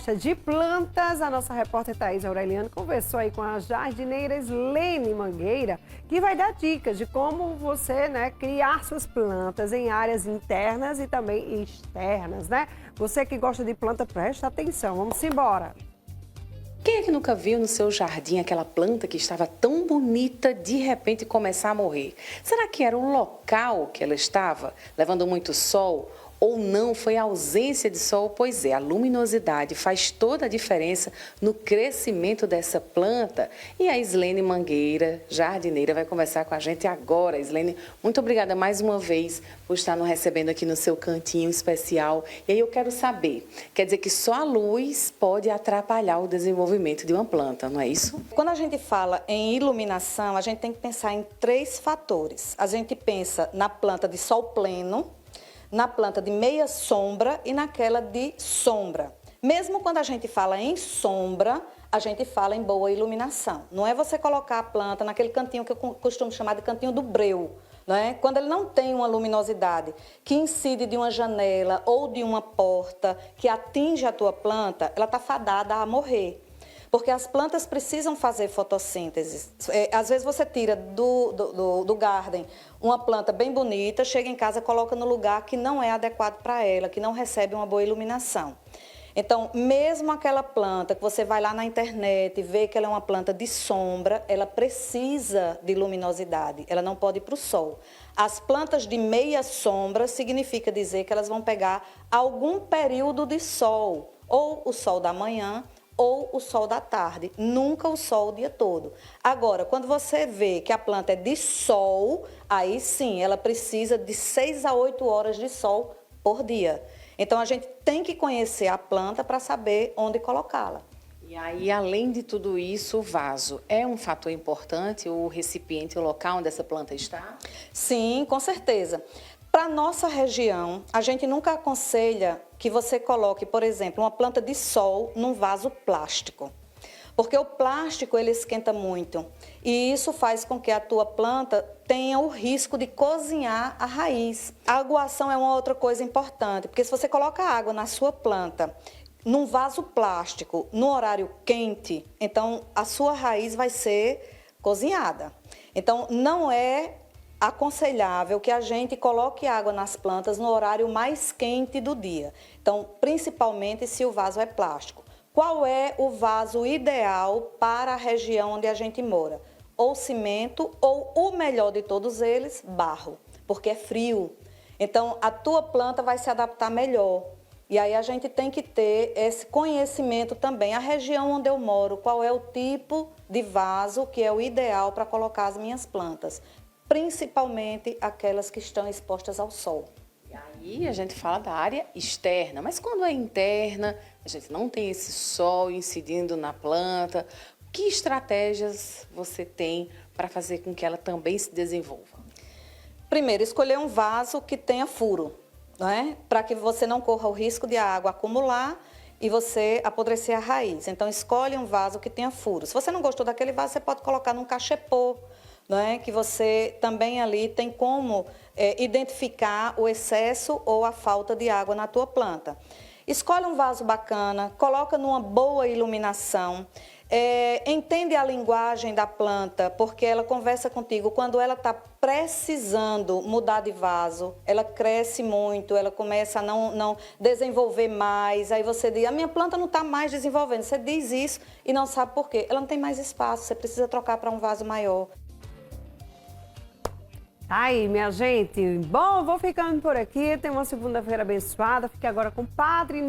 gosta de plantas, a nossa repórter Thaís Aureliano conversou aí com a jardineira Islene Mangueira, que vai dar dicas de como você, criar suas plantas em áreas internas e também externas, né? Você que gosta de planta, presta atenção. Vamos embora. Quem é que nunca viu no seu jardim aquela planta que estava tão bonita de repente começar a morrer? Será que era o local que ela estava, levando muito sol? Ou não, foi a ausência de sol? Pois é, a luminosidade faz toda a diferença no crescimento dessa planta. E a Islene Mangueira, jardineira, vai conversar com a gente agora. Islene, muito obrigada mais uma vez por estar nos recebendo aqui no seu cantinho especial. E aí eu quero saber, quer dizer que só a luz pode atrapalhar o desenvolvimento de uma planta, não é isso? Quando a gente fala em iluminação, a gente tem que pensar em 3 fatores. A gente pensa na planta de sol pleno, na planta de meia sombra e naquela de sombra. Mesmo quando a gente fala em sombra, a gente fala em boa iluminação. Não é você colocar a planta naquele cantinho que eu costumo chamar de cantinho do breu, não é? Quando ele não tem uma luminosidade que incide de uma janela ou de uma porta que atinge a tua planta, ela está fadada a morrer. Porque as plantas precisam fazer fotossíntese. Às vezes você tira do garden uma planta bem bonita, chega em casa, coloca no lugar que não é adequado para ela, que não recebe uma boa iluminação. Então, mesmo aquela planta que você vai lá na internet e vê que ela é uma planta de sombra, ela precisa de luminosidade, ela não pode ir para o sol. As plantas de meia sombra significa dizer que elas vão pegar algum período de sol, ou o sol da manhã, ou o sol da tarde, nunca o sol o dia todo. Agora, quando você vê que a planta é de sol, aí sim, ela precisa de 6 a 8 horas de sol por dia. Então, a gente tem que conhecer a planta para saber onde colocá-la. E aí, além de tudo isso, o vaso é um fator importante, o recipiente, o local onde essa planta está? Sim, com certeza. Para a nossa região, a gente nunca aconselha que você coloque, por exemplo, uma planta de sol num vaso plástico. Porque o plástico, ele esquenta muito. E isso faz com que a tua planta tenha o risco de cozinhar a raiz. A aguação é uma outra coisa importante, porque se você coloca água na sua planta num vaso plástico, no horário quente, então a sua raiz vai ser cozinhada. Então, não é aconselhável que a gente coloque água nas plantas no horário mais quente do dia. Então, principalmente se o vaso é plástico. Qual é o vaso ideal para a região onde a gente mora? Ou cimento, ou o melhor de todos eles, barro, porque é frio. Então, a tua planta vai se adaptar melhor. E aí a gente tem que ter esse conhecimento também. A região onde eu moro, qual é o tipo de vaso que é o ideal para colocar as minhas plantas? Principalmente aquelas que estão expostas ao sol. E aí a gente fala da área externa, mas quando é interna, a gente não tem esse sol incidindo na planta, que estratégias você tem para fazer com que ela também se desenvolva? Primeiro, escolher um vaso que tenha furo, não é? Para que você não corra o risco de a água acumular e você apodrecer a raiz. Então, escolhe um vaso que tenha furo. Se você não gostou daquele vaso, você pode colocar num cachepô, não é? Que você também ali tem como identificar o excesso ou a falta de água na tua planta. Escolhe um vaso bacana, coloca numa boa iluminação, entende a linguagem da planta, porque ela conversa contigo. Quando ela está precisando mudar de vaso, ela cresce muito, ela começa a não desenvolver mais, aí você diz, a minha planta não está mais desenvolvendo. Você diz isso e não sabe por quê. Ela não tem mais espaço, você precisa trocar para um vaso maior. Aí, minha gente. Bom, vou ficando por aqui. Tem uma segunda-feira abençoada. Fique agora com o Padre